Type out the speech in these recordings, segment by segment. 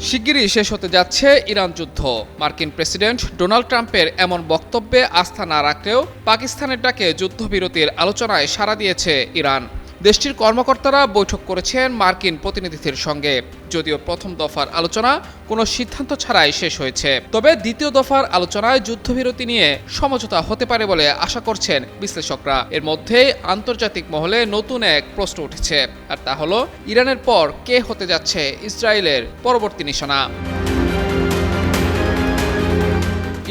শিগগিরই শেষ হতে যাচ্ছে ইরান যুদ্ধ। মার্কিন প্রেসিডেন্ট ডোনাল্ড ট্রাম্পের এমন বক্তব্যে আস্থা না রাখলেও পাকিস্তানের ডাকে যুদ্ধবিরতির আলোচনায় সাড়া দিয়েছে ইরান। দেশটির কর্মকর্তারা বৈঠক করেছেন মার্কিন প্রতিনিধিদের সঙ্গে। যদিও প্রথম দফার আলোচনা কোনো সিদ্ধান্ত ছাড়াই শেষ হয়েছে, তবে দ্বিতীয় দফার আলোচনায় যুদ্ধবিরতি নিয়ে সমঝোতা হতে পারে বলে আশা করছেন বিশ্লেষকরা। এর মধ্যেই আন্তর্জাতিক মহলে নতুন এক প্রশ্ন উঠেছে, আর তা হলো ইরানের পর কে হতে যাচ্ছে ইসরায়েলের পরবর্তী নিশানা।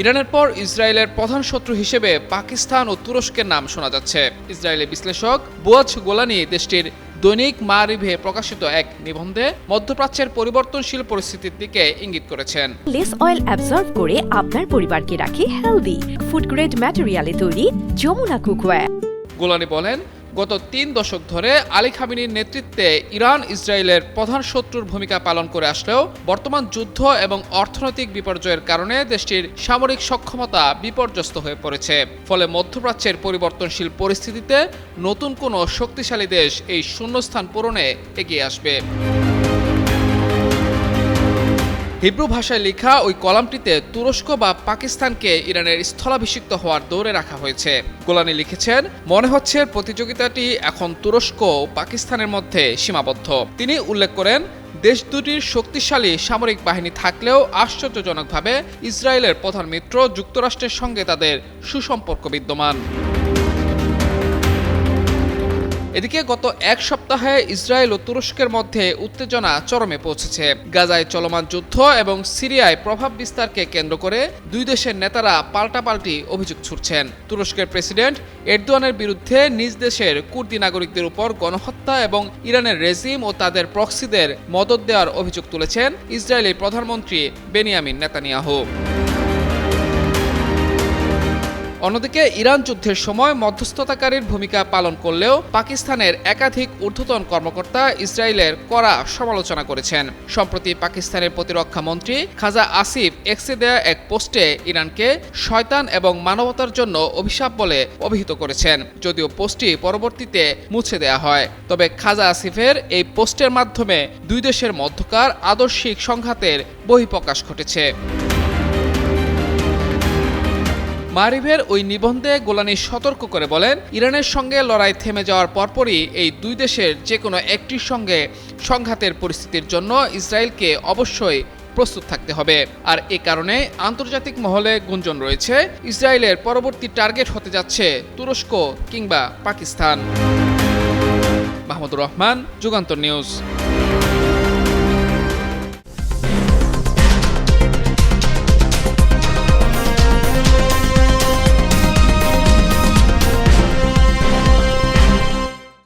ইরানের পর ইসরায়েলের প্রধান শত্রু হিসেবে পাকিস্তান ও তুরস্কের নাম শোনা যাচ্ছে। ইসরায়েলের বিশ্লেষক বুয়াজ গোলানি দেশটির দৈনিক মারিভে প্রকাশিত এক নিবন্ধে মধ্যপ্রাচ্যের পরিবর্তনশীল পরিস্থিতির দিকে ইঙ্গিত করেছেন। লেস অয়েল অ্যাবজর্ব করে আপনার পরিবারকে রাখে হেলদি ফুড গ্রেড ম্যাটেরিয়ালে তৈরি যমুনা কুকওয়্যার। গোলানি বলেন, গত ৩ দশক ধরে আলী খামেনির নেতৃত্বে ইরান ইসরায়েলের প্রধান শত্রুর ভূমিকা পালন করে আসলেও বর্তমান যুদ্ধ এবং অর্থনৈতিক বিপর্যয়ের কারণে দেশটির সামরিক সক্ষমতা বিপর্যস্ত হয়ে পড়েছে। ফলে মধ্যপ্রাচ্যের পরিবর্তনশীল পরিস্থিতিতে নতুন কোনো শক্তিশালী দেশ এই শূন্যস্থান পূরণে এগিয়ে আসবে। হিব্রু ভাষায় লেখা ওই কলামটিতে তুরস্ক বা পাকিস্তানকে ইরানের স্থলাভিষিক্ত হওয়ার দৌড়ে রাখা হয়েছে। গোলানি লিখেছেন, মনে হচ্ছে প্রতিযোগিতাটি এখন তুরস্ক ও পাকিস্তানের মধ্যে সীমাবদ্ধ। তিনি উল্লেখ করেন, দেশ দুটির শক্তিশালী সামরিক বাহিনী থাকলেও আশ্চর্যজনকভাবে ইসরায়েলের প্রধান মিত্র যুক্তরাষ্ট্রের সঙ্গে তাদের সুসম্পর্ক বিদ্যমান। এদিকে গত এক সপ্তাহে ইসরায়েল ও তুরস্কের মধ্যে উত্তেজনা চরমে পৌঁছেছে। গাজায় চলমান যুদ্ধ এবং সিরিয়ায় প্রভাব বিস্তারকে কেন্দ্র করে দুই দেশের নেতারা পাল্টাপাল্টি অভিযোগ ছুড়ছেন। তুরস্কের প্রেসিডেন্ট এরদোয়ানের বিরুদ্ধে নিজ দেশের কুর্দি নাগরিকদের উপর গণহত্যা এবং ইরানের রেজিম ও তাদের প্রক্সিদের মদদ দেওয়ার অভিযোগ তুলেছেন ইসরায়েলি প্রধানমন্ত্রী বেনিয়ামিন নেতানিয়াহু। অন্যদিকে ইরান যুদ্ধের সময় মধ্যস্থতাকারীর ভূমিকা পালন করলেও পাকিস্তানের একাধিক ঊর্ধ্বতন কর্মকর্তা ইসরায়েলের কড়া সমালোচনা করেছেন। সম্প্রতি পাকিস্তানের প্রতিরক্ষা মন্ত্রী খাজা আসিফ এক্সে দেয়া এক পোস্টে ইরানকে শয়তান এবং মানবতার জন্য অভিশাপ বলে অভিহিত করেছেন। যদিও পোস্টটি পরবর্তীতে মুছে দেয়া হয়, তবে খাজা আসিফের এই পোস্টের মাধ্যমে দুই দেশের মধ্যকার আদর্শিক সংঘাতের বহিঃপ্রকাশ ঘটেছে। মারিভের ওই নিবন্ধে গোলানি সতর্ক করে বলেন, ইরানের সঙ্গে লড়াই থেমে যাওয়ার পরপরই এই দুই দেশের যে কোনো একটির সঙ্গে সংঘাতের পরিস্থিতির জন্য ইসরায়েলকে অবশ্যই প্রস্তুত থাকতে হবে। আর এ কারণে আন্তর্জাতিক মহলে গুঞ্জন রয়েছে, ইসরায়েলের পরবর্তী টার্গেট হতে যাচ্ছে তুরস্ক কিংবা পাকিস্তান। মাহমুদুর রহমান, যুগান্তর নিউজ।